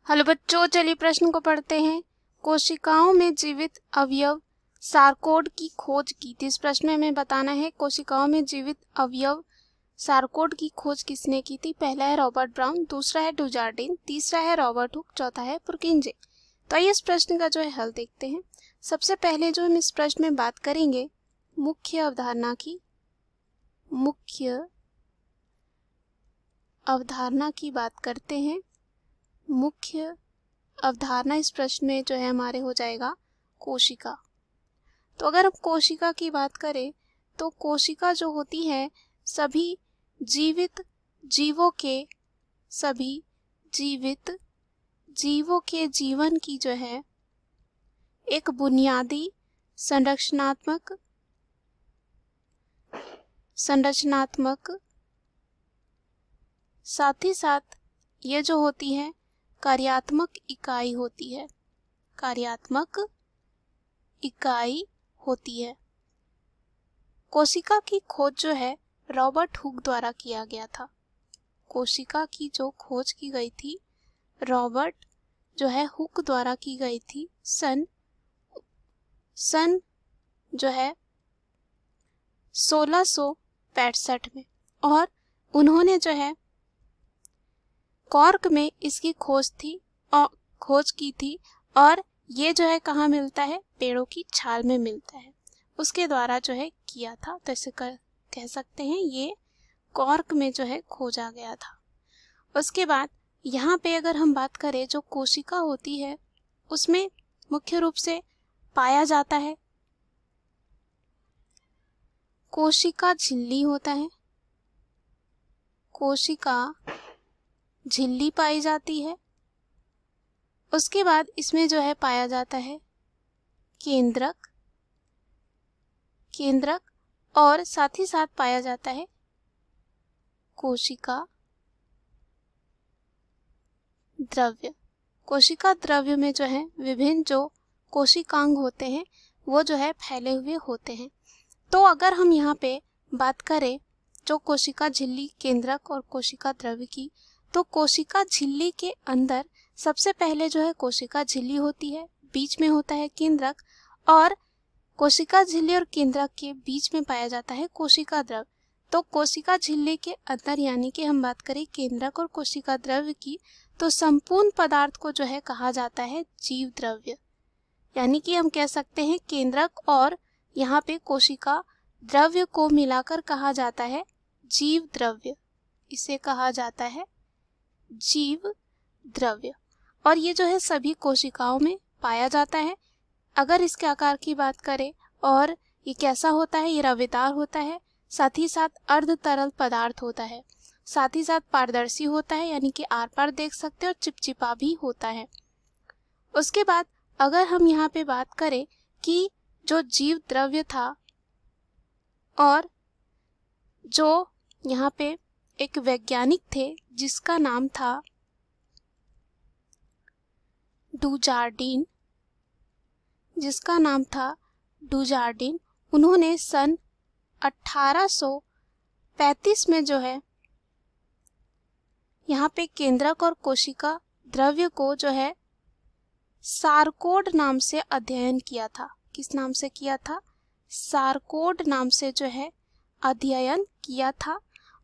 Hello बच्चों, चलिए प्रश्न को पढ़ते हैं। कोशिकाओं में जीवित अवयव सारकोड की खोज की थी। इस प्रश्न में हमें बताना है कोशिकाओं में जीवित अवयव सारकोड की खोज किसने की थी। पहला है रॉबर्ट ब्राउन, दूसरा है डुजार्डिन, तीसरा है रॉबर्ट हुक, चौथा है पुरकिंजे। तो आइए इस प्रश्न का जो है हल देखते हैं। सबसे पहले जो हम इस प्रश्न में बात करेंगे मुख्य अवधारणा की बात करते हैं। मुख्य अवधारणा इस प्रश्न में जो है हमारे हो जाएगा कोशिका। तो अगर हम कोशिका की बात करें तो कोशिका जो होती है सभी जीवित जीवों के जीवन की जो है एक बुनियादी संरचनात्मक साथ ही साथ ये जो होती है कार्यात्मक इकाई होती है। कोशिका की खोज जो है रॉबर्ट हुक द्वारा किया गया था। कोशिका की जो खोज की गई थी रॉबर्ट जो है हुक द्वारा की गई थी सन जो है 1665 में, और उन्होंने जो है कॉर्क में इसकी खोज की थी और ये जो है कहाँ मिलता है, पेड़ों की छाल में मिलता है, उसके द्वारा जो है किया था। तो इसे कह सकते हैं ये कॉर्क में जो है खोजा गया था। उसके बाद यहाँ पे अगर हम बात करें जो कोशिका होती है उसमें मुख्य रूप से पाया जाता है कोशिका झिल्ली होता है, कोशिका झिल्ली पाई जाती है। उसके बाद इसमें जो है पाया जाता है केंद्रक और साथ ही साथ पाया जाता है कोशिका द्रव्य में जो है विभिन्न जो कोशिकांग होते हैं वो जो है फैले हुए होते हैं। तो अगर हम यहाँ पे बात करें जो कोशिका झिल्ली, केंद्रक और कोशिका द्रव्य की, तो कोशिका झिल्ली के अंदर सबसे पहले जो है कोशिका झिल्ली होती है, बीच में होता है केंद्रक, और कोशिका झिल्ली और केंद्रक के बीच में पाया जाता है कोशिका द्रव्य। तो कोशिका झिल्ली के अंदर यानी कि हम बात करें केंद्रक और कोशिका द्रव्य की, तो संपूर्ण पदार्थ को जो है कहा जाता है जीव द्रव्य। यानी कि हम कह सकते हैं केंद्रक और यहाँ पे कोशिका द्रव्य को मिलाकर कहा जाता है जीव द्रव्य। इसे कहा जाता है जीव द्रव्य, और ये जो है सभी कोशिकाओं में पाया जाता है। अगर इसके आकार की बात करें और ये कैसा होता है, ये रवेदार होता है, साथ ही साथ अर्ध तरल पदार्थ होता है, साथ ही साथ पारदर्शी होता है यानी कि आर पार देख सकते हैं, और चिपचिपा भी होता है। उसके बाद अगर हम यहाँ पे बात करें कि जो जीव द्रव्य था और जो यहाँ पे एक वैज्ञानिक थे जिसका नाम था डुजार्डिन, उन्होंने सन 1835 में जो है यहाँ पे केंद्रक और कोशिका द्रव्य को जो है सारकोड नाम से अध्ययन किया था। किस नाम से किया था? सारकोड नाम से जो है अध्ययन किया था।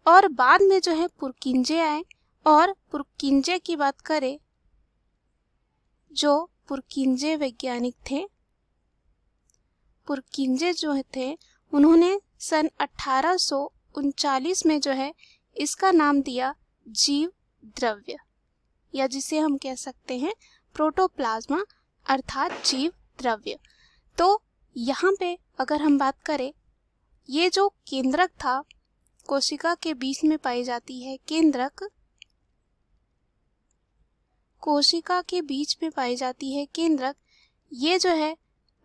और बाद में जो है पुरकिंजे आए, और पुरकिंजे की बात करें जो पुरकिंजे वैज्ञानिक थे, पुरकिंजे जो थे उन्होंने सन 1839 में जो है इसका नाम दिया जीव द्रव्य, या जिसे हम कह सकते हैं प्रोटोप्लाज्मा अर्थात जीव द्रव्य। तो यहाँ पे अगर हम बात करें ये जो केंद्रक था, कोशिका के बीच में पाई जाती है केंद्रक, कोशिका के बीच में पाई जाती है केंद्रक, ये जो है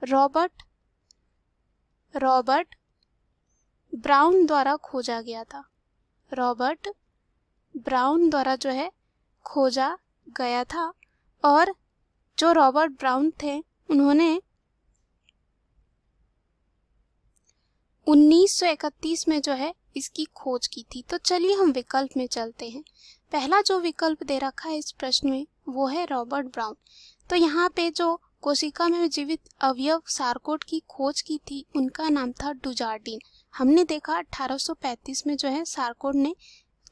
रॉबर्ट ब्राउन द्वारा खोजा गया था। रॉबर्ट ब्राउन द्वारा जो है खोजा गया था, और जो रॉबर्ट ब्राउन थे उन्होंने 1931 में जो है इसकी खोज की थी। तो चलिए हम विकल्प में चलते हैं। पहला जो विकल्प दे रखा है इस प्रश्न में वो है रॉबर्ट ब्राउन। तो यहाँ पे जो कोशिका में जीवित अवयव सारकोड की खोज की थी उनका नाम था डुजार्डिन। हमने देखा 1835 में जो है सारकोड ने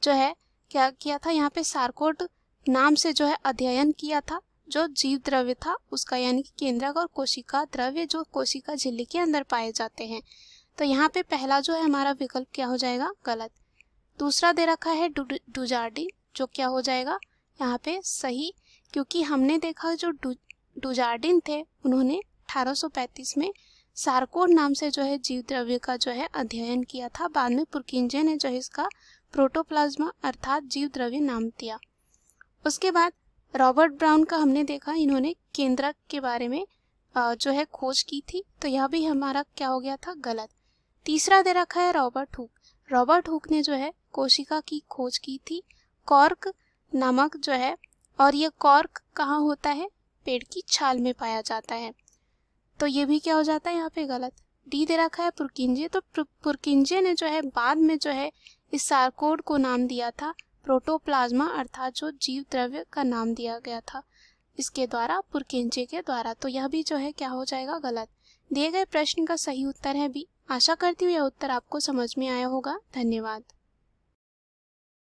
जो है क्या किया था, यहाँ पे सारकोड नाम से जो है अध्ययन किया था जो जीव द्रव्य था उसका, यानी कि केंद्रक और कोशिका द्रव्य जो कोशिका झिल्ली के अंदर पाए जाते हैं। तो यहाँ पे पहला जो है हमारा विकल्प क्या हो जाएगा, गलत। दूसरा दे रखा है डुजार्डिन, जो क्या हो जाएगा यहाँ पे सही, क्योंकि हमने देखा जो डुजार्डिन थे उन्होंने 1835 में सारकोड नाम से जो है जीव द्रव्य का जो है अध्ययन किया था। बाद में पुरकिंजे ने जो है इसका प्रोटोप्लाज्मा अर्थात जीव द्रव्य नाम दिया। उसके बाद रॉबर्ट ब्राउन का हमने देखा, इन्होंने केंद्रक के बारे में जो है खोज की थी, तो यह भी हमारा क्या हो गया था, गलत। तीसरा दे रखा है रॉबर्ट हुक। रॉबर्ट हुक ने जो है कोशिका की खोज की थी कॉर्क नामक जो है, और ये कॉर्क कहाँ होता है, पेड़ की छाल में पाया जाता है, तो ये भी क्या हो जाता है यहाँ पे गलत। डी दे रखा है पुरकिंजे। तो पुरकिंजे ने जो है बाद में जो है इस सारकोड को नाम दिया था प्रोटोप्लाज्मा अर्थात जो जीव द्रव्य का नाम दिया गया था इसके द्वारा, पुरकिंजे के द्वारा, तो यह भी जो है क्या हो जाएगा, गलत। दिए गए प्रश्न का सही उत्तर है बी। आशा करती हूँ यह उत्तर आपको समझ में आया होगा। धन्यवाद।